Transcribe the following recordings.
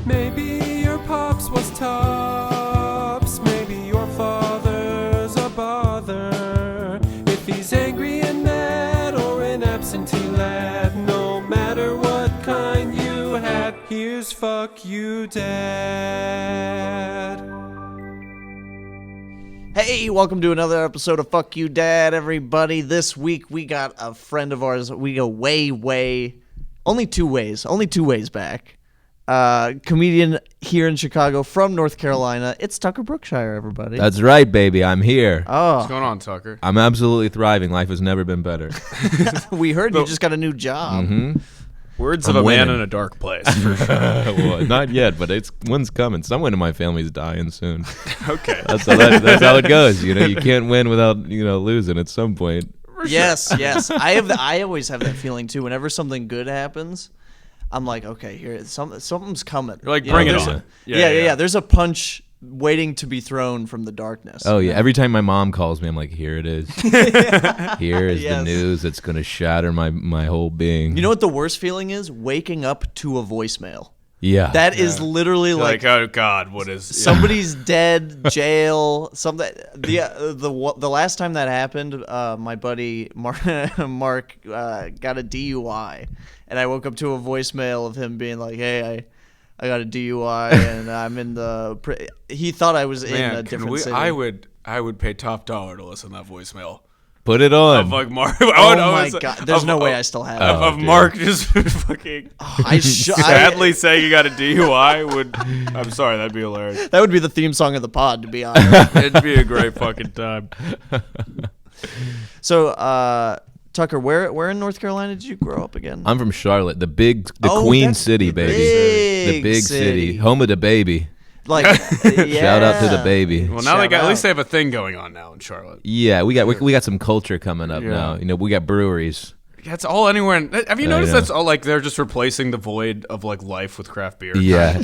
Maybe your pops was tops. Maybe your father's a bother. If he's angry and mad or an absentee lad, no matter what kind you had, here's fuck you, Dad. Hey, welcome to another episode of Fuck You Dad, everybody. This week we got a friend of ours. We go only two ways back. Comedian here in Chicago from North Carolina. It's Tucker Brookshire, everybody. That's right, baby. I'm here. Oh, What's going on, Tucker? I'm absolutely thriving. Life has never been better. we heard you just got a new job. Mm-hmm. Words I'm of a man winning. in a dark place, for sure. Well, not yet, but one's coming. Someone in my family's dying soon. Okay. That's how it goes. You know, you can't win without losing at some point. Yes. I always have that feeling too. Whenever something good happens, I'm like, okay, here, something's coming. You're like, bring it there's on. Yeah. There's a punch waiting to be thrown from the darkness. Oh yeah. Every time my mom calls me, I'm like, here it is. Here is the news that's gonna shatter my whole being. You know what the worst feeling is? Waking up to a voicemail. Yeah. That is literally You're like oh God, what is somebody's dead, jail, something. The last time that happened, my buddy Mark got a DUI, and I woke up to a voicemail of him being like, "Hey, I got a DUI, and I'm in the." He thought I was in a different city. I would pay top dollar to listen to that voicemail. Put it on. Of like Mark. Oh my God! There's no way I still have it. Of Mark just fucking sadly saying you got a DUI I'm sorry, that'd be hilarious. That would be the theme song of the pod, to be honest. It'd be a great fucking time. So, Tucker, where in North Carolina did you grow up again? I'm from Charlotte, the Queen that's City, baby. big The big city. city. Home of the baby. Like, yeah. Shout out to the baby. Well, now Shout at least out. they have a thing going on now in Charlotte. Yeah, we got some culture coming up Yeah. now. You know, we got breweries. That's all anywhere. Have you noticed know. that's all like they're just replacing the void of like life with craft beer? Yeah.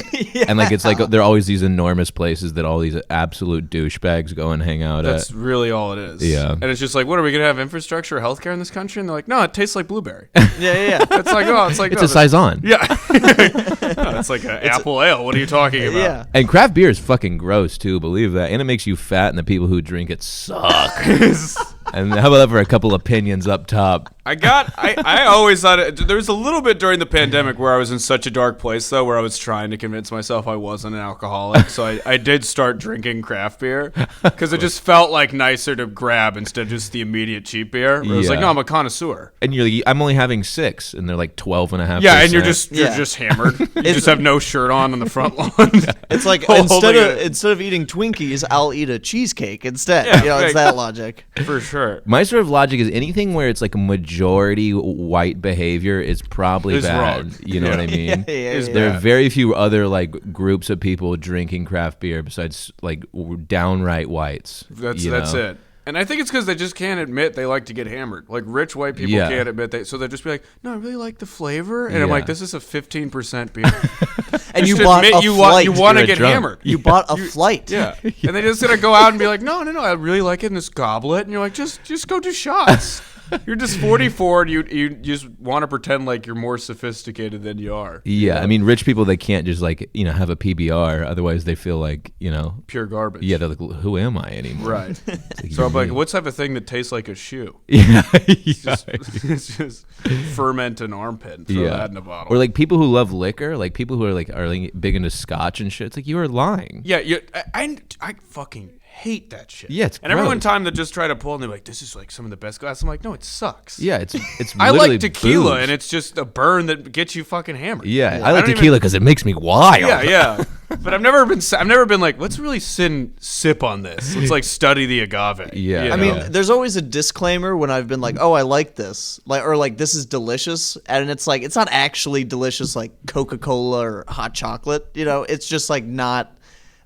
And like it's like there are always these enormous places that all these absolute douchebags go and hang out That's at. really all it is. Yeah. And it's just like, what are we gonna have infrastructure or healthcare in this country? And they're like, no, it tastes like blueberry. Yeah. It's like, oh, it's like It's no, a saison. Yeah. No, it's like an apple ale. What are you talking about? Yeah. And craft beer is fucking gross too, believe that. And it makes you fat, and the people who drink it suck. And how about that for a couple opinions up top? I always thought there was a little bit during the pandemic where I was in such a dark place though, where I was trying to convince myself I wasn't an alcoholic. So I did start drinking craft beer because it just felt like nicer to grab instead of just the immediate cheap beer. Where I was like, Yeah. no, I'm a connoisseur. And you're like, I'm only having 6, and they're like 12.5%. Yeah, and you're just hammered. You just have no shirt on the front lawn. It's like Holding instead of eating Twinkies, I'll eat a cheesecake instead. Yeah, It's that logic. For sure. My sort of logic is anything where it's like a majority white behavior is probably Is bad. wrong. You know what I mean? There are very few other like groups of people drinking craft beer besides like downright whites. That's know? it. And I think it's because they just can't admit they like to get hammered. Like rich white people Yeah. can't admit so they'll just be like, "No, I really like the flavor," and I'm Yeah. like, "This is a 15% beer." And you Just bought admit a you flight. want to You're a get drunk. hammered. You bought a flight. Yeah, and they just gonna go out and be like, "No, I really like it in this goblet," and you're like, "Just go do shots." You're just 44 and you just want to pretend like you're more sophisticated than you are. Yeah, I mean, rich people, they can't just like, have a PBR. Otherwise, they feel like, Pure garbage. yeah, they're like, who am I anymore? Right. So I'm like, what type of thing that tastes like a shoe? Yeah. It's just ferment an armpit and throw that in a bottle. Or like people who love liquor, like people who are like big into scotch and shit. It's like, you are lying. Yeah, I fucking hate that shit. Yeah, it's and every one gross. time they just try to pull and they're like, this is like some of the best glass. I'm like, no, it sucks. Yeah, it's I literally like tequila, booze. and it's just a burn that gets you fucking hammered. Yeah, I I like don't tequila because it makes me wild. Yeah. But I've never been like, let's really sip on this. Let's like study the agave. Yeah. you I know? mean, there's always a disclaimer when I've been like, "Oh, I like this," or this is delicious, and it's like it's not actually delicious like Coca-Cola or hot chocolate. It's just like not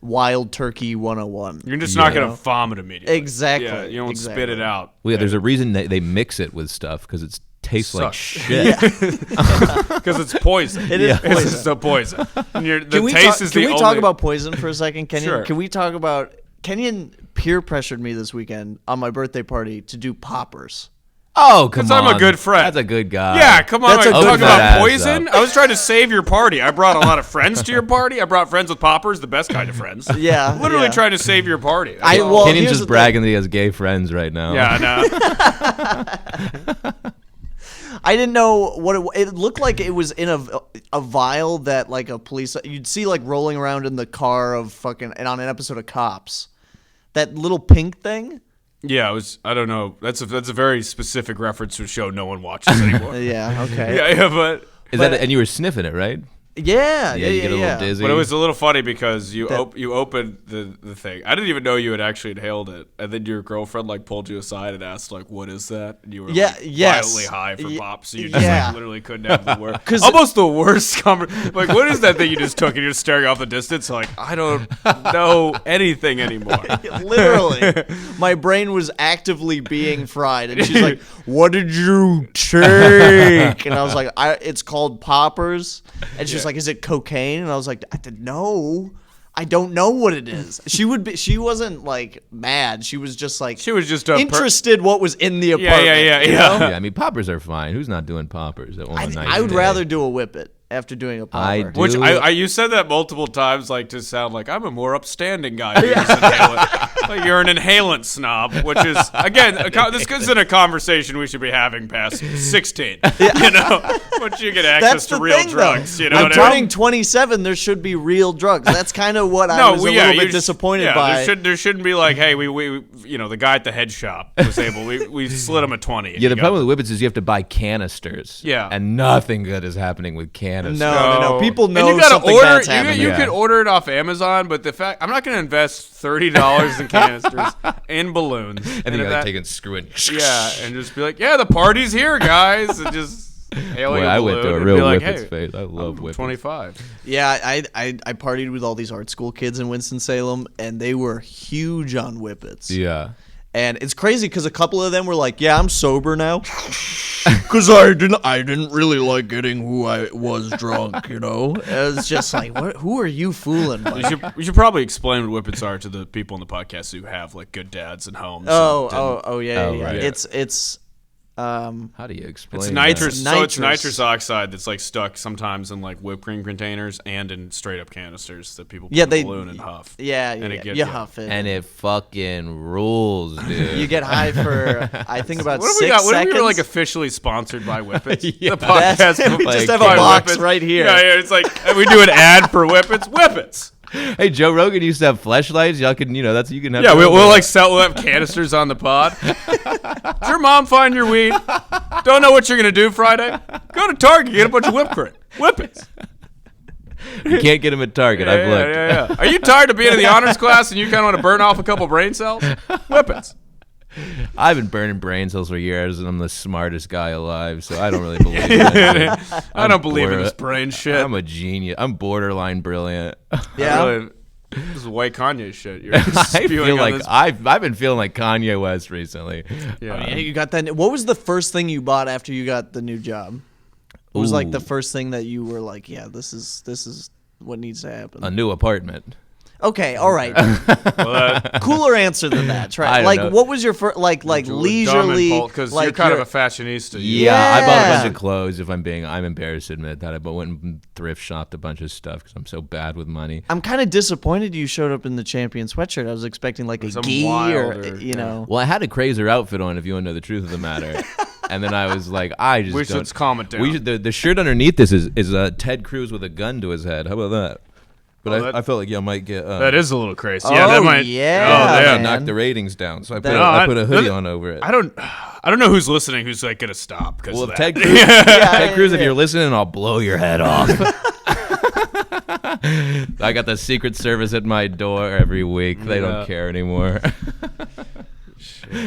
Wild Turkey 101. you're just not gonna vomit immediately. Exactly. Yeah, you don't Exactly. spit it out. Well, yeah, there's a reason they mix it with stuff because it tastes like Sucks. shit. Because it's poison. It is It's poison. just a poison. And the Can we taste talk, is can the we only. talk about poison for a second? Kenyon, Sure. Can we talk about Kenyon peer pressured me this weekend on my birthday party to do poppers. Oh, come on. Because I'm a good friend. That's a good guy. Yeah, come on. That's Are a you good talking guy. about Open that poison? ass I was trying to save your party. I brought a lot of friends to your party. I brought friends with poppers, the best kind of friends. Yeah, Literally yeah. trying to save your party. That's I- all. well, Kenyon's here's just the bragging that he has gay friends right now. Yeah, I know. I didn't know what it looked like. It was in a vial that like a police you'd see like rolling around in the car of fucking and on an episode of Cops. That little pink thing. Yeah, it was. I don't know. That's a very specific reference to a show no one watches anymore. Yeah. Okay. yeah, but Is that? And you were sniffing it, right? Yeah. Yeah, you get a little dizzy. But it was a little funny because you opened the thing. I didn't even know you had actually inhaled it, and then your girlfriend like pulled you aside and asked like, "What is that?" And you were Yeah, like, yes. violently high for pop, so you yeah. just like literally couldn't have the word. Almost the worst like, what is that thing you just took and you're just staring off the distance like, I don't know anything anymore. Literally, my brain was actively being fried, and she's like, "What did you take?" And I was like, "It's called poppers." And she's like, "Is it cocaine?" And I was like, "No, I don't know what it is." She wasn't like mad. She was just like She was just interested what was in the apartment. yeah. you know? Yeah, I mean, poppers are fine. Who's not doing poppers at one night? I would rather do a whippet after doing a popper. I do. Which you said that multiple times, like to sound like I'm a more upstanding guy. Who uses inhalant. Like you're an inhalant snob, which is again this isn't a conversation we should be having past 16. You know, once you get access That's to the real thing, drugs, though. you know. I'm what I mean? turning 27. There should be real drugs. That's kind of what I was a little bit disappointed by. There shouldn't be like, hey, we you know, the guy at the head shop was able. We slid him a 20. Yeah, the problem with whippets is you have to buy canisters. Yeah. And nothing good is happening with canisters. No. People know and you gotta something order. bad's happening. You Yeah. can order it off Amazon, but the fact I'm not going to invest $30 in canisters in balloons. And then you gotta take and screw it. Yeah, and just be like, yeah, the party's here, guys, and just hailing Boy, a I balloon went to a and real be like, whippets hey, phase. I love I'm whippets. 25. Yeah, I partied with all these art school kids in Winston-Salem, and they were huge on whippets. Yeah. And it's crazy because a couple of them were like, "Yeah, I'm sober now," because I didn't really like getting who I was drunk. You know, it was just like, who are you fooling? Buddy? We should probably explain what whippets are to the people in the podcast who have like good dads and homes. yeah. Yeah. right. It's How do you explain It's that? nitrous, so it's Nitrous. nitrous oxide that's like stuck sometimes in like whipped cream containers and in straight up canisters that people put Yeah, in they- a balloon and huff. yeah, And it yeah. gets- You yeah. huff it, And it fucking rules, dude. you get high for I think about What if 6 we got? What if seconds. we were like officially sponsored by Whippets? Yeah. The podcast we like, just have a by box Whippets. right here. Yeah, it's like and we do an ad for Whippets. Whippets. Hey, Joe Rogan used to have fleshlights. Y'all can, that's you can have. Yeah, your own. we'll have canisters on the pod. Did your mom find your weed? Don't know what you're gonna do Friday? Go to Target, get a bunch of whipped cream. Whippets. You can't get them at Target. I've looked. Yeah. Are you tired of being in the honors class and you kind of want to burn off a couple brain cells? Whippets. I've been burning brain cells for years, and I'm the smartest guy alive, so I don't really believe in it. I don't believe in this brain shit. I'm a genius. I'm borderline brilliant. Yeah. Really, this is white Kanye shit. You're I spewing feel on like this. I've been feeling like Kanye West recently. Yeah. Yeah, you got that. What was the first thing you bought after you got the new job? What was like the first thing that you were like, yeah, this is what needs to happen? A new apartment. Okay, all right. Well, Cooler answer than that, I right? don't Like, know. what was your first, like leisurely? because like you're kind of your- a fashionista. Yeah, I bought a Yeah. bunch of clothes. I'm embarrassed to admit that. I went and thrift shopped a bunch of stuff because I'm so bad with money. I'm kind of disappointed you showed up in the champion sweatshirt. I was expecting like a Some gi or wilder, you know. Well, I had a crazier outfit on, if you want to know the truth of the matter. And then I was like, I just We don't. should calm it down. We should, the shirt underneath this is Ted Cruz with a gun to his head. How about that? But Oh, I felt like I might get. That is a little crazy. Oh, Yeah, that might. yeah, Oh, yeah. man. knock the ratings down. So I put, That- I No, put I- a hoodie that- on over it. I don't know who's listening who's like gonna stop because Well, of if that. Ted Cruz, Ted Cruz, if yeah. you're listening, I'll blow your head off. I got the Secret Service at my door every week. They Yeah. don't care anymore.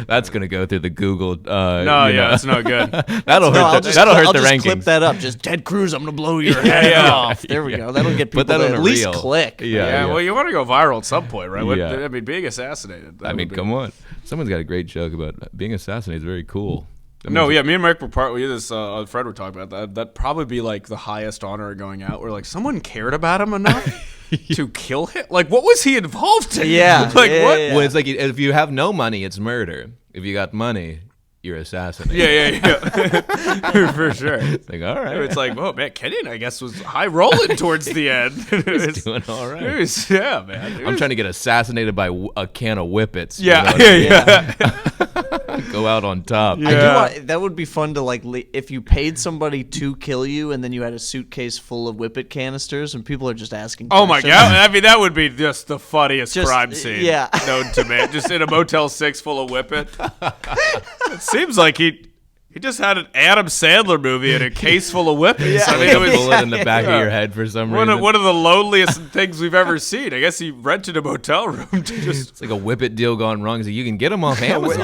That's gonna go through the Google. No, yeah, it's not good. that'll No, hurt. That'll hurt I'll the just rankings. clip that up. Just Ted Cruz, I'm gonna blow your head yeah. off. There we go. That'll get people Put that to on at a least reel. click. Yeah, well, you want to go viral at some point, right? Yeah. I mean, being assassinated. I mean, come on. Someone's got a great joke about being assassinated. Is very cool. That No, means- yeah, me and Mike were part. We this Fred were talking about that. That'd probably be like the highest honor going out, where like someone cared about him enough to kill him. Like, what was he involved in? Yeah, like yeah, what? yeah. Well, it's like if you have no money, it's murder. If you got money, you're assassinated. Yeah. For sure. It's like, all right. It's like, oh man, Kenyon, I guess, was high rolling towards the end. He's doing all right. Yeah, man. I'm trying to get assassinated by a can of Whippets. Yeah, Go out on top. I do want, that would be fun to like if you paid somebody to kill you and then you had a suitcase full of Whippet canisters and people are just asking. Oh my questions. god! I mean, that would be just the funniest Just- crime scene known to man. Just in a Motel 6 full of Whippet. It seems like he just had an Adam Sandler movie in a case full of Whippets. I mean, Like it a was bullet in the back of your head for some reason. one of the loneliest things we've ever seen. I guess he rented a motel room to just It's like a Whippet deal gone wrong. So you can get them off Amazon.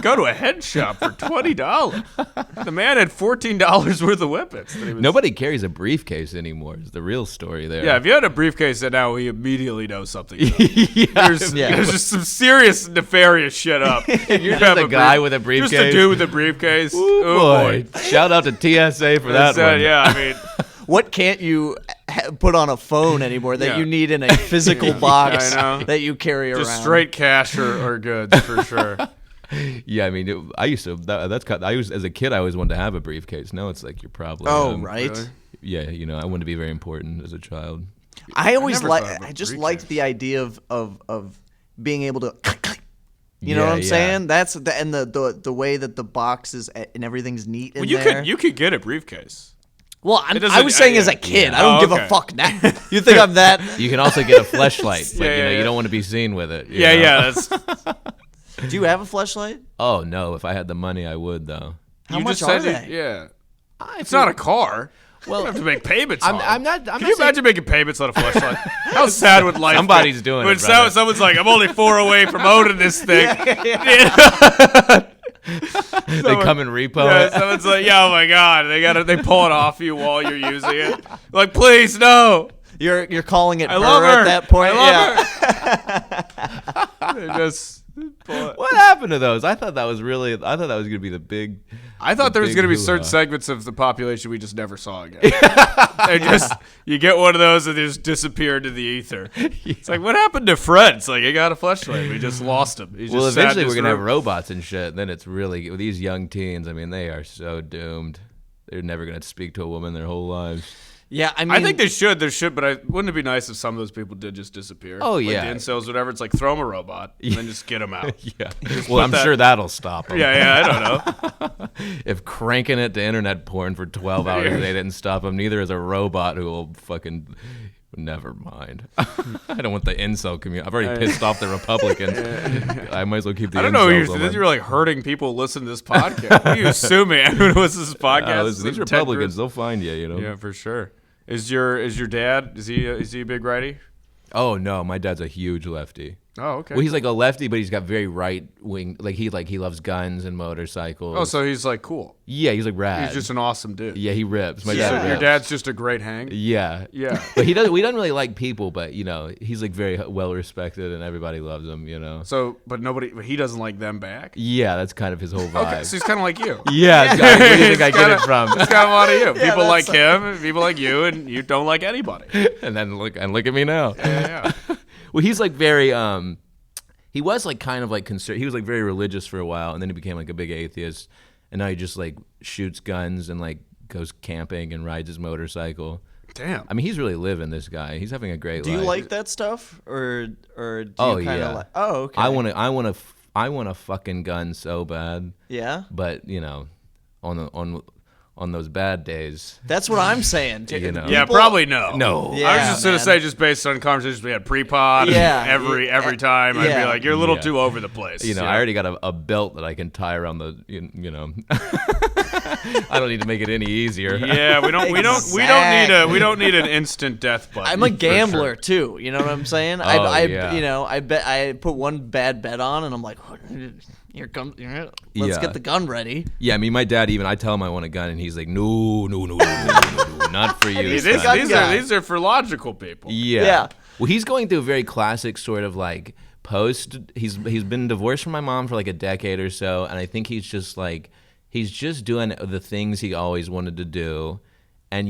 go to a head shop for $20. The man had $14 worth of Whippets. that he was- Nobody carries a briefcase anymore. Is the real story there. Yeah, if you had a briefcase that now, we immediately know something. Yeah. There's just some serious nefarious shit up. You're just a guy with a briefcase. Just a dude with a briefcase. Ooh, Oh boy. Shout out to TSA for that one. Yeah, I mean, What can't you put on a phone anymore that you need in a physical box I know. that you carry around? just straight cash or goods for sure. Yeah, I mean, I used to. As a kid, I always wanted to have a briefcase. Now it's like you're probably. Oh, right. Really? Yeah, I wanted to be very important as a child. I always never like. thought of a I just briefcase. liked the idea of being able to. You know Yeah, what I'm yeah. saying? That's the way that the box is and everything's neat in Well, you could get a briefcase. Well, It I doesn't- was saying yeah. as a kid. Yeah. I don't Oh, give okay. a fuck now. You think I'm that? You can also get a fleshlight, but Yeah, you yeah. don't want to be seen with it. you Yeah, know? yeah. That's, Do you have a fleshlight? Oh no, if I had the money, I would though. How you much just are said they? Yeah. It's not a car. Well, You don't have to make payments I'm on it. not. Can you imagine making payments on a flashlight? How sad would life Somebody's be? doing when it, brother. someone's like, I'm only 4 away from owning this thing. They come and repo Yeah, it. someone's like, yeah, oh my god, they pull it off you while you're using it. Like, please, no. You're calling it I her love her. at that point. I love her. They just pull it. What happened to those? I thought that was gonna be the big. I thought there was big going to be hoo-ha. certain segments of the population we just never saw again. They just, you get one of those and they just disappear into the ether. It's like, what happened to Friends? Like, he got a flashlight. We just lost him. He just Well, sat in eventually his we're gonna have room. robots and shit. Then it's really with these young teens. I mean, they are so doomed. They're never gonna speak to a woman their whole lives. Yeah, I mean, I think they should. There should, but wouldn't it be nice if some of those people did just disappear? Oh, like yeah. the incels, whatever. It's like throw them a robot and then just get them out. Yeah. Well, I'm that- sure that'll stop them. Yeah, I don't know. If cranking it to internet porn for 12 hours they didn't stop them, neither is a robot who will fucking. Never mind. I don't want the incel community. I've already pissed off the Republicans. I might as well keep the I don't know. incels You're, on. you're like hurting people who listen to this podcast. What are you assuming? Everyone who listens to this podcast. Listen, these is Republicans, Ted they'll find you, Cruz. Yeah, for sure. Is your dad? Is he a big righty? Oh, no, my dad's a huge lefty. Oh, okay. Well, he's like a lefty, but he's got very right wing. He loves guns and motorcycles. Oh, so he's like cool. yeah, he's like rad. He's just an awesome dude. yeah, he rips. My So dad your rips. dad's just a great hang. Yeah, Yeah. but he doesn't. We don't really like people, but he's like very well respected and everybody loves him. So, but he doesn't like them back. Yeah, that's kind of his whole vibe. Okay, so he's kind of like you. Yeah, where do you think I get it from? It's kind of a lot of you. People like that's- him, people like you, and you don't like anybody. And then look at me now. Yeah. Well, he's like very he was like kind of like he was like very religious for a while, and then he became like a big atheist, and now he just like shoots guns and like goes camping and rides his motorcycle. Damn. I mean, he's really living, this guy. He's having a great do life. you like that stuff, or do you Oh, kind of yeah. like? Oh, okay. I want a fucking gun so bad, Yeah, but on those bad days, that's what I'm saying. You know. Yeah, People- probably no. no. I was Yeah, just gonna man. say, just based on conversations we had pre-pod, Yeah. every time, I'd be Yeah. like, you're a little Yeah. too over the place. I already got a belt that I can tie around the, I don't need to make it any easier. Yeah, we don't need an instant death button. I'm a for gambler sure. too. You know what I'm saying? Yeah. I bet I put one bad bet on, and I'm like, here comes. Let's Yeah. get the gun ready. Yeah, I mean, my dad, even I tell him I want a gun, and he's like, no, not for you. He's son." the gun guy. These are for logical people. Yeah. Well, he's going through a very classic sort of like post. He's been divorced from my mom for like a decade or so, and I think he's just doing the things he always wanted to do, and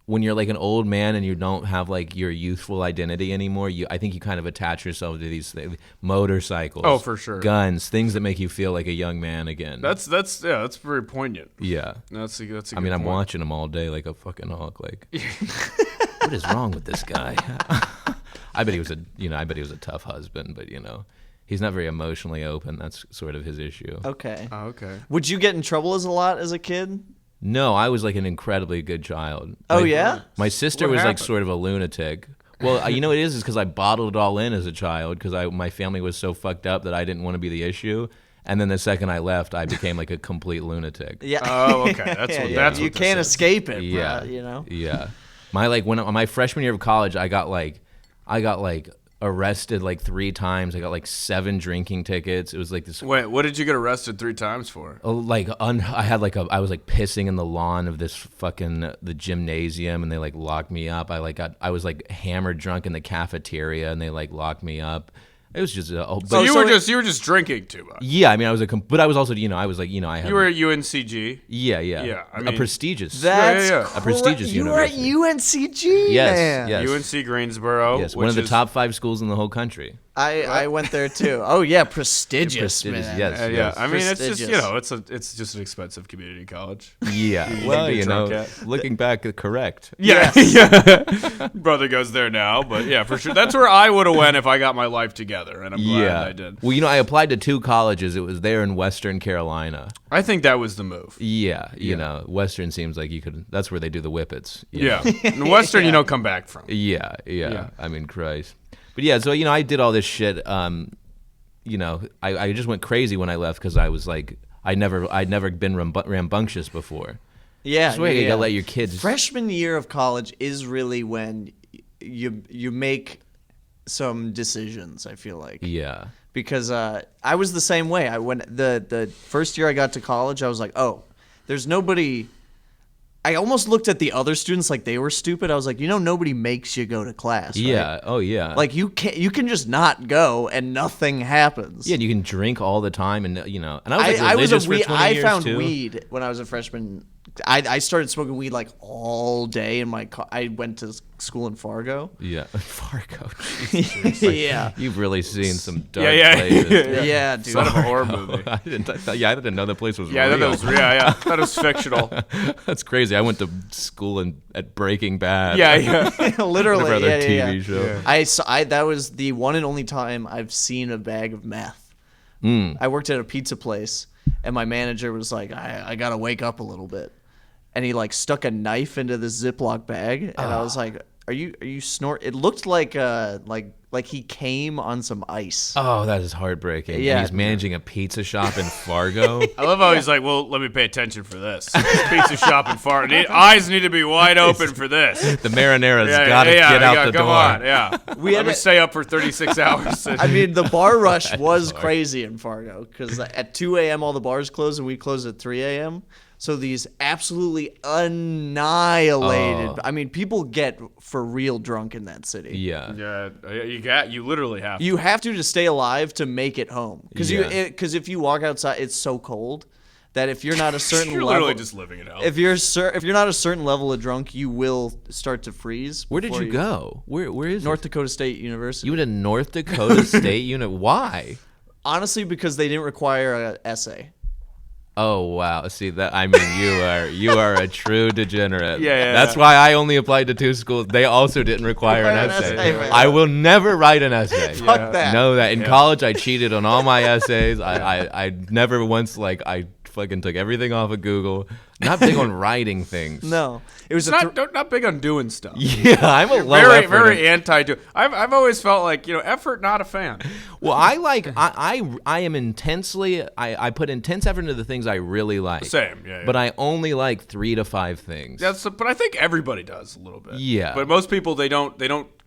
when you're like an old man and you don't have like your youthful identity anymore, I think you kind of attach yourself to these things, motorcycles. Oh, for sure. Guns, things that make you feel like a young man again. That's very poignant. Yeah. That's a good I mean, I'm point. watching him all day like a fucking hawk. Like, what is wrong with this guy? I bet he was a tough husband, but he's not very emotionally open. That's sort of his issue. Okay. Oh, okay. Would you get in trouble as a kid? No, I was like an incredibly good child. Oh, yeah? My sister What was like happened? sort of a lunatic. Well, you know what it is because I bottled it all in as a child because my family was so fucked up that I didn't want to be the issue. And then the second I left, I became like a complete lunatic. Yeah. Oh, okay. That's what. Yeah, That's you what this can't is. escape it. Yeah, Bro, Yeah, my freshman year of college, I got arrested like 3 times. I got like 7 drinking tickets. It was like this. Wait, what did you get arrested 3 times for? I was like pissing in the lawn of this fucking the gymnasium, and they like locked me up. I was like hammered drunk in the cafeteria, and they like locked me up. It was just So you were just drinking too much. yeah. I mean, but I was also I was like I had You were at UNCG. yeah. Yeah, I a mean, prestigious. That's Yeah. A prestigious You were at university. UNCG, Yes, man. yes. UNC Greensboro. Yes, one which of the is- top 5 schools in the whole country. I went there too. Oh yeah, prestigious, Prestigious, man. yes. Yeah, I mean, it's just Prestigious. it's just an expensive community college. Yeah. You Well, can be drunk at. looking back, correct. Yeah, yeah. Brother goes there now, but yeah, for sure. That's where I would have went if I got my life together, and I'm glad I did. Well, I applied to 2 colleges. It was there in Western Carolina. I think that was the move. Yeah, Western seems like you could. That's where they do the whippets. you know? Yeah, in Western, you don't come back from. Yeah. I mean, Christ. But yeah, so I did all this shit. I just went crazy when I left because I was like, I'd never been rambunctious before. Yeah, That's why you yeah. gotta let your kids. Freshman year of college is really when you make some decisions. I feel like. Yeah. Because I was the same way. When the first year I got to college, I was like, oh, there's nobody. I almost looked at the other students like they were stupid. I was like, nobody makes you go to class. Right? Yeah. Oh yeah. Like you can just not go and nothing happens. Yeah, and you can drink all the time, and And I was like I was religious a for weed. 20 I years found too. weed when I was a freshman. I started smoking weed like all day in my car. I went to school in Fargo. Yeah, Fargo. Jesus. Yeah. You've really seen some dark Yeah. places. Yeah, dude. Son of a horror movie. I didn't know the place was Yeah, real. that was real. Yeah, that was fictional. That's crazy. I went to school at Breaking Bad. Yeah. Literally. Whatever other yeah, TV yeah. show. I that was the one and only time I've seen a bag of meth. I worked at a pizza place, and my manager was like, I gotta wake up a little bit, and he like stuck a knife into this Ziploc bag, and I was like, Are you snort? It looked like he came on some ice. Oh, that is heartbreaking. Yeah. And he's managing a pizza shop in Fargo. I love how he's like, well, let me pay attention for this. This pizza shop in Far. Eyes need to be wide open for this. The marinara's got to get out the come door. on, yeah. We Let had me a- stay up for 36 hours. I mean, the bar rush was crazy in Fargo because at 2 a.m. all the bars closed and we closed at 3 a.m. So these absolutely annihilated. I mean, people get for real drunk in that city. Yeah. Yeah, you literally have to. You have to stay alive to make it home because Yeah. because if you walk outside, it's so cold that if you're not a certain You're level, literally just living it out. if you're not a certain level of drunk, you will start to freeze. Where did before you go? Where is North it? Dakota State University. You went to North Dakota State Unit. Why? Honestly, because they didn't require an essay. Oh wow! See that? I mean, you are a true degenerate. Yeah. That's why I only applied to 2 schools. They also didn't require an Require an essay. essay, right. I will never write an essay. Fuck that. Know that. In college, I cheated on all my essays. I never once I fucking took everything off of Google. Not big on writing things. No, it was not big on doing stuff. Yeah, I'm a low Very, effort. very anti-do. I've always felt like, effort, not a fan. Well, I am intensely. I put intense effort into the things I really like. Same, yeah. But I only like 3 to 5 things. But I think everybody does a little bit. Yeah. But most people they don't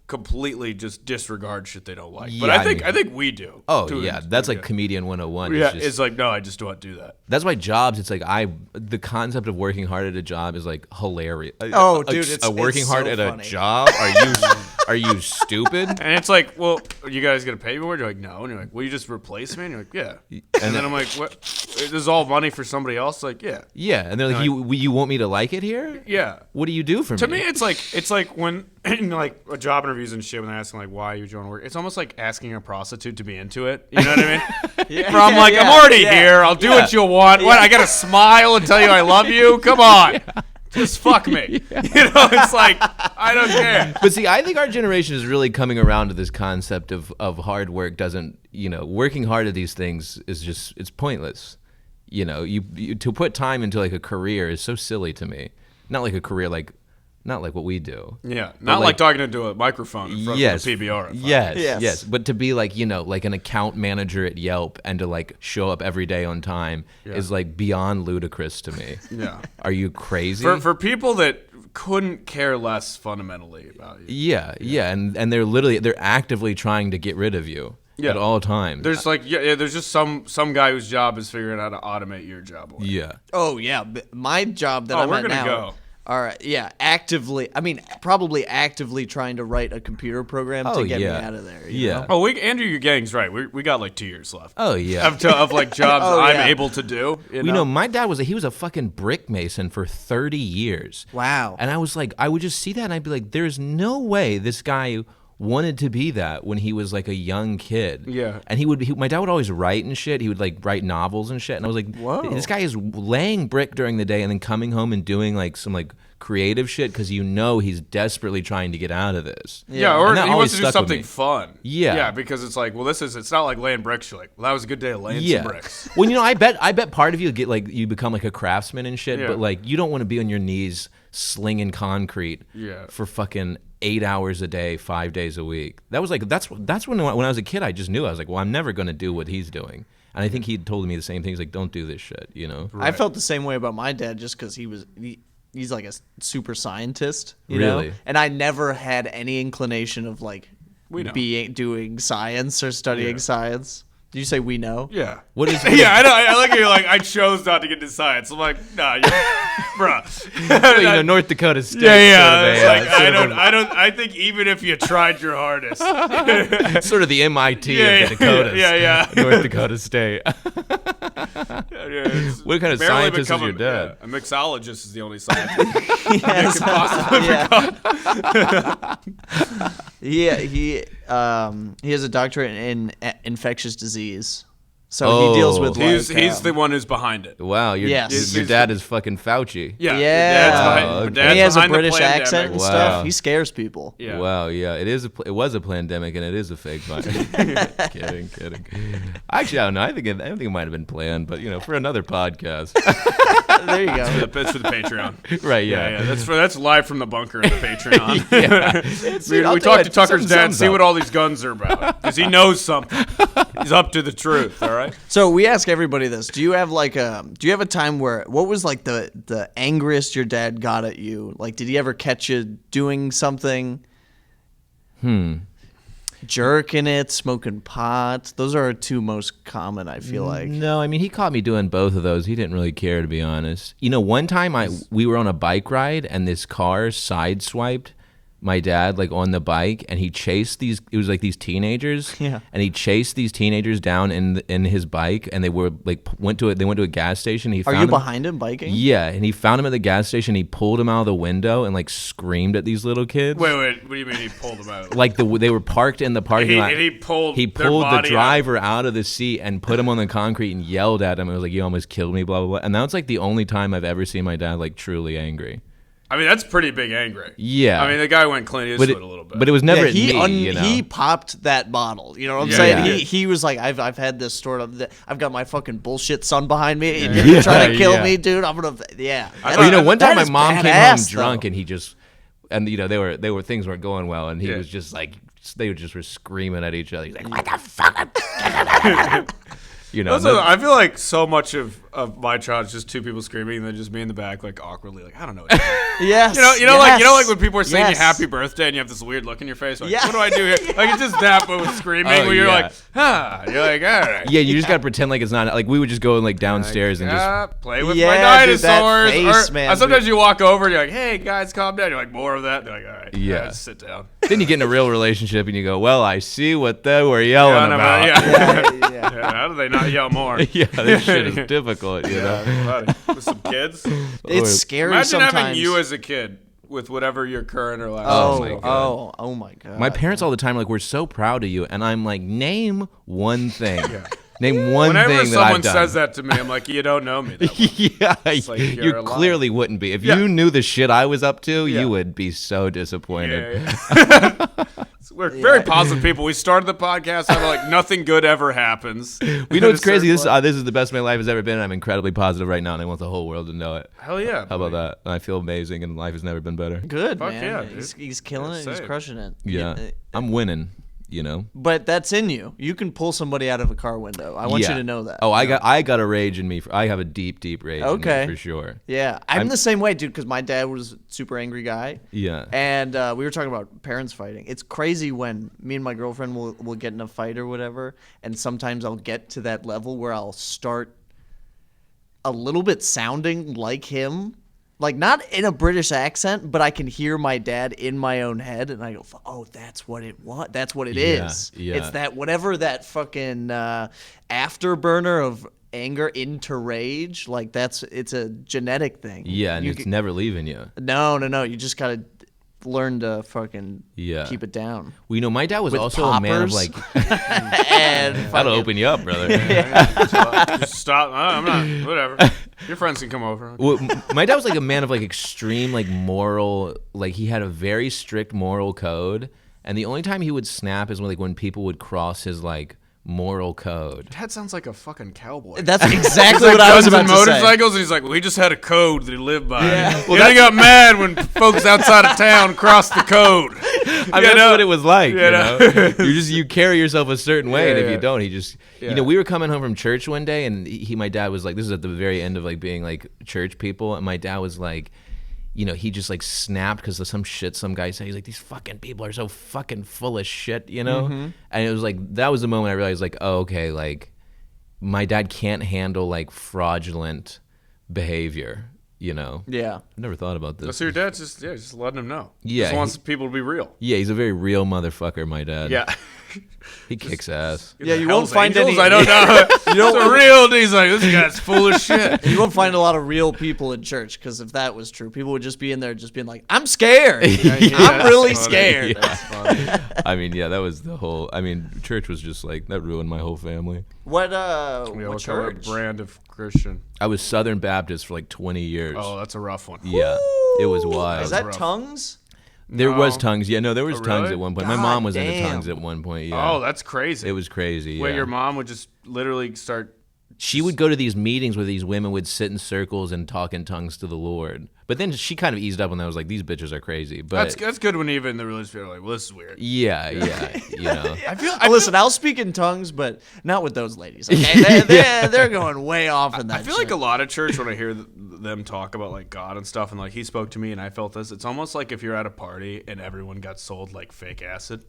completely just disregard shit they don't like. But Yeah, I think we do. Oh To yeah, an- that's like comedian 101. Yeah, It's just- it's like no, I just don't do that. that's why jobs. It's like the concept of working hard at a job is like hilarious. Oh, dude, working it's hard so at funny. a job. Are you stupid? And it's like, well, you guys gonna pay me more? You're like, no. And you're like, will you just replace me? And you're like, yeah. And then I'm like, what? This is all money for somebody else? Like, yeah. Yeah, and they're like, you want me to like it here? Yeah. What do you do for me? To me, it's like when in like job interviews and shit when they're asking like why you join work. It's almost like asking a prostitute to be into it. You know what I mean? Where I'm like, I'm already here. I'll do what you want. What? I gotta smile and tell you I love you? Come on. Just fuck me. You know, it's like, I don't care. But see, I think our generation is really coming around to this concept of hard work doesn't, working hard at these things is just, it's pointless. You to put time into like a career is so silly to me. Not like a career, not like what we do. Yeah, not like talking into a microphone in front of the PBR. Yes. But to be like, like an account manager at Yelp and to like show up every day on time is like beyond ludicrous to me. Yeah. Are you crazy? For people that couldn't care less fundamentally about you. Yeah. And they're actively trying to get rid of you. At all times. There's like there's just some guy whose job is figuring out how to automate your job away. Yeah. Oh yeah, my job that I'm we're at gonna now. go. All right, yeah, probably actively trying to write a computer program to get me out of there. You know? Oh, Andrew, your gang's right. We got like 2 years left. Oh yeah. Of like jobs I'm able to do. You know? My dad was a fucking brick mason for 30 years. Wow. And I was like, I would just see that and I'd be like, there's no way this guy wanted to be that when he was like a young kid. Yeah. And my dad would always write and shit. He would like write novels and shit. And I was like, whoa, this guy is laying brick during the day and then coming home and doing like some like creative shit because he's desperately trying to get out of this. Yeah, or he wants to do something fun. Yeah. Yeah, because it's like, well, it's not like laying bricks. You're like, well, that was a good day of laying some bricks. Well, I bet part of you you become like a craftsman and shit, but like you don't want to be on your knees slinging concrete for fucking 8 hours a day, 5 days a week. That was like that's when I was a kid, I just knew I was like, well, I'm never going to do what he's doing. And I think he told me the same thing. He's like, don't do this shit, Right. I felt the same way about my dad just because he's like a super scientist, you really? know? And I never had any inclination of like doing science or studying science. Did you say we know? Yeah. What is? Yeah, I know. I like you're like I chose not to get into science. I'm like, nah, bruh. North Dakota State. Yeah. I think even if you tried your hardest, sort of the MIT of the Dakotas. Yeah. North Dakota State. What kind of scientist is your dad? A mixologist is the only scientist you could possibly become. He has a doctorate in infectious disease, so he deals with. He's the one who's behind it. Wow, your dad is fucking Fauci. Yeah. And he has a British accent and stuff. He scares people. Yeah. Wow, yeah, it was a pandemic and it is a fake virus. Kidding. Actually, I don't know. I think it might have been planned, but for another podcast. There you go. It's for the Patreon. Right, yeah. That's live from the bunker in the Patreon. We talked to Tucker's dad, see what all these guns are about, because he knows something. He's up to the truth. All right. So we ask everybody this: do you have a time where what was like the angriest your dad got at you? Like, did he ever catch you doing something? Jerking it, smoking pot. Those are our two most common, I feel like. No, I mean, he caught me doing both of those. He didn't really care, to be honest. One time we were on a bike ride and this car sideswiped my dad like on the bike, and he chased these these teenagers, and he chased these teenagers down in his bike, and they were like went to a gas station. Are you behind him biking? Yeah, and he found him at the gas station. He pulled him out of the window and like screamed at these little kids. Wait, what do you mean he pulled them out? Like they were parked in the parking lot. And he pulled the driver out of the seat and put him on the concrete and yelled at him. And was like, "You almost killed me," blah blah blah. And that was like the only time I've ever seen my dad like truly angry. I mean, that's pretty big angry. Yeah. I mean, the guy went Clint Eastwood a little bit. But it was never at me, He popped that bottle. You know what I'm saying? Yeah. He was like, I've had this stored up. I've got my fucking bullshit son behind me. And you're trying to kill me, dude. I'm going to... one time my mom came home drunk and he just... And, they were things weren't going well. And he was just like... They just were screaming at each other. He's like, what the fuck? I feel like so much of of my child is just two people screaming, and then just me in the back, like awkwardly, like I don't know. What to do. Yes. Like when people are saying you Yes. happy birthday, and you have this weird look in your face, like Yeah. what do I do here? Like it's just that, but with screaming, where you're yeah. like, you're like, all right. Yeah, you just gotta pretend like it's not like we would just go like downstairs and just. Play with Yeah, my dude, that dinosaurs. face, or, man, sometimes you walk over and you're like, hey guys, calm down. You're like, more of that. They're like, all right, Yeah. just sit down. Then you get in a real relationship and you go, well, I see what they were yelling about. Yeah, how do they not yell more? Yeah, this shit is difficult, you know. Buddy. With some kids. It's scary Imagine sometimes. having you as a kid with whatever your current or last. Oh my god. My parents all the time are like, we're so proud of you, and I'm like, name one thing. Name one Whenever thing that someone I've done. says that to me, I'm like, you don't know me. That well. Yeah, like you you're a liar. clearly wouldn't be. If Yeah. you knew the shit I was up to, Yeah. you would be so disappointed. Yeah. We're very positive people. We started the podcast having like nothing good ever happens. We know it's crazy. This is the best my life has ever been. And I'm incredibly positive right now, and I want the whole world to know it. Hell yeah. How about that? And I feel amazing, and life has never been better. Good, Fuck man. yeah, dude. He's killing it. He's Same. crushing it. Yeah, I'm winning. You know. But that's in you. You can pull somebody out of a car window. I want you to know that. Oh, I got a rage in me. I have a deep rage in Okay. me for sure. Yeah, I'm the same way, dude. Because my dad was a super angry guy. Yeah. And we were talking about parents fighting. It's crazy when me and my girlfriend will get in a fight or whatever, and sometimes I'll get to that level where I'll start a little bit sounding like him. Like, not in a British accent, but I can hear my dad in my own head, and I go, oh, that's what it was. That's what it is. Yeah. It's that whatever that fucking afterburner of anger into rage, like it's a genetic thing. Yeah, and it's never leaving you. No. You just gotta learn to fucking keep it down. Well, you know, my dad was With also a man of poppers. like. And That'll open you up, brother. Just stop. I'm not. Whatever. Your friends can come over. Well, my dad was like a man of like extreme like moral, like he had a very strict moral code, and the only time he would snap is when people would cross his like moral code. Dad sounds like a fucking cowboy. That's He's exactly like what I was guns about and to say. motorcycles, and he's like, well, he just had a code that he lived by. Yeah. Well, he got mad when folks outside of town crossed the code. I mean, that's what it was like. You know? know, you carry yourself a certain way, and if Yeah. you don't, he just. You know, we were coming home from church one day, and my dad was like, this is at the very end of like being like church people, and my dad was like, you know, he just like snapped because of some shit some guy said. He's like, these fucking people are so fucking full of shit, you know? And it was like, that was the moment I realized like, oh, okay, like my dad can't handle like fraudulent behavior, you know? Yeah. I've never thought about this. So your dad's just letting him know. Yeah, Just wants people to be real. Yeah, he's a very real motherfucker, my dad. Yeah. He kicks ass. Yeah, you Hell's won't find Angels? any. I don't know. It's a real. He's like, this guy's full of shit. You won't find a lot of real people in church, because if that was true, people would just be in there just being like, I'm scared. I'm really scared. That's funny. I mean, yeah, that was the whole. I mean, church was just like that ruined my whole family. What Yeah, what what kind of church? brand of Christian? I was Southern Baptist for like 20 years. Oh, that's a rough one. Yeah, it was wild. Is that rough. tongues? There was No. tongues. Yeah, no, there was Oh, tongues really? at one point. My God mom was into damn. tongues at one point. Yeah. Oh, that's crazy. It was crazy. Yeah. Where your mom would just literally start. She would go to these meetings where these women would sit in circles and talk in tongues to the Lord. But then she kind of eased up when I was like, these bitches are crazy. But That's good when even the religious people are like, well, this is weird. yeah, you know. Listen, I'll speak in tongues, but not with those ladies. Okay? They're going way off in that I feel like shit. a lot of church when I hear them talk about like God and stuff, and like he spoke to me and I felt this. It's almost like if you're at a party and everyone got sold like fake acid,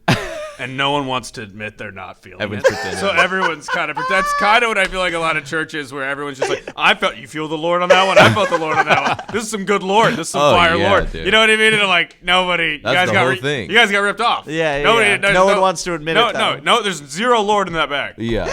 and no one wants to admit they're not feeling Everyone's it. pretending. So everyone's kind of. That's kind of what I feel like a lot of churches where everyone's just like, I felt you feel the Lord on that one. I felt the Lord on that one. This is some good Lord. This is some Oh, fire yeah, Lord. dude. You know what I mean? And like nobody. That's you guys the got whole thing. You guys got ripped off. Yeah. There's No one wants to admit it, though. No. There's zero Lord in that bag. Yeah.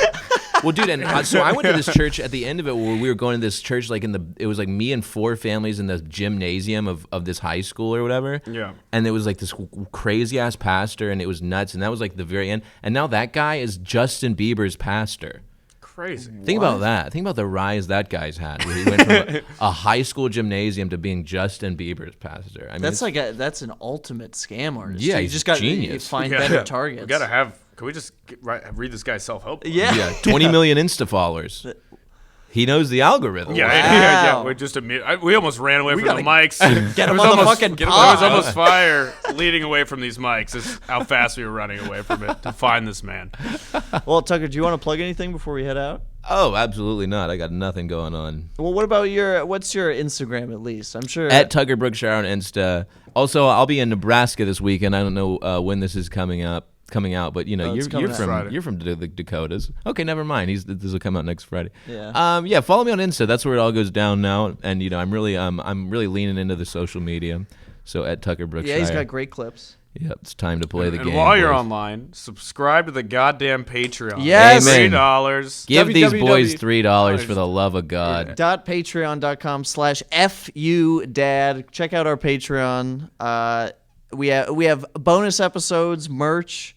Well, dude, and so I went to this church at the end of it where we were going to this church, like it was like me and 4 families in the gymnasium of this high school or whatever. Yeah. And there was like this crazy ass pastor, and it was nuts. And that was like the very end. And now that guy is Justin Bieber's pastor. Crazy. Think about that. Think about the rise that guy's had. Where he went from a high school gymnasium to being Justin Bieber's pastor. I mean, That's that's an ultimate scam artist. Yeah, you he's just got to genius. find better targets. We gotta have. Can we just read this guy's self-help? book? Yeah. yeah, 20 million Insta followers. He knows the algorithm. Yeah. Wow. We just we almost ran away from the gotta mics. get It him was on the almost- fucking It pod. was almost fire leading away from these mics. Is how fast we were running away from it to find this man. Well, Tucker, do you want to plug anything before we head out? Oh, absolutely not. I got nothing going on. Well, what's your Instagram at least? I'm sure At Tucker Brookshire on Insta. Also, I'll be in Nebraska this weekend. I don't know when this is coming out, but it's coming out you're from the Dakotas. Okay, never mind. This will come out next Friday. Yeah. Follow me on Insta. That's where it all goes down now. And I'm really leaning into the social media. So at Tucker Brookshire. Yeah, he's got great clips. Yep, it's time to play the game. And while you're boys. online, subscribe to the goddamn Patreon. Yes. Amen. $3. Give these boys www. $3 for the love of God. .patreon.com/FUDad. Check out our Patreon. We have bonus episodes, merch,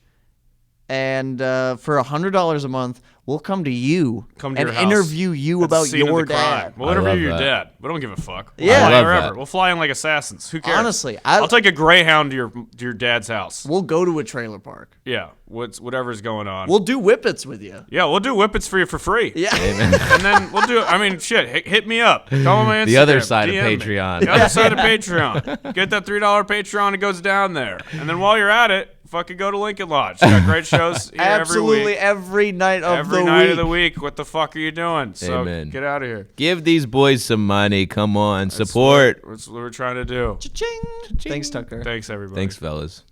and for $100 a month, we'll come to you Come to and your house. interview you At the about scene of your the crime. dad. We'll I interview love your that. dad. We don't give a fuck. Yeah. We'll fly I love wherever. that. We'll fly in like assassins. Who cares? Honestly, I'll take a Greyhound to your dad's house. We'll go to a trailer park. Yeah, whatever's going on. We'll do whippets with you. Yeah, we'll do whippets for you for free. Yeah. Amen. And then we'll do. I mean, shit. Hit me up. Come on my Instagram. The other side of DM me. Patreon. The other side of Patreon. Get that $3 Patreon. It goes down there. And then while you're at it, fucking go to Lincoln Lodge. Got great shows here Absolutely every week. every night of Every the night week. of the week. What the fuck are you doing? So Amen. get out of here. Give these boys some money. Come on, That's support. That's what we're trying to do. Cha-ching. Thanks, Tucker. Thanks, everybody. Thanks, fellas.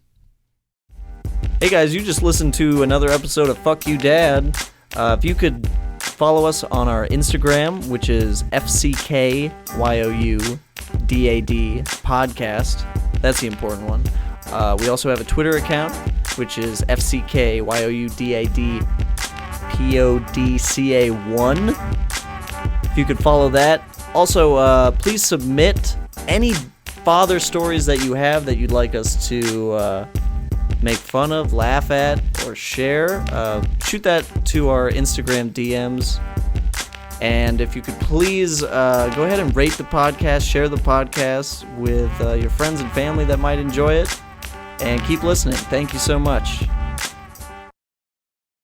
Hey guys, you just listened to another episode of Fuck You Dad. If you could follow us on our Instagram, which is FCKYOUDAD podcast. That's the important one. We also have a Twitter account, which is FCKYOUDADPODCA1. If you could follow that. Also, please submit any father stories that you have that you'd like us to make fun of, laugh at, or share. Shoot that to our Instagram DMs. And if you could please go ahead and rate the podcast, share the podcast with your friends and family that might enjoy it. And keep listening. Thank you so much.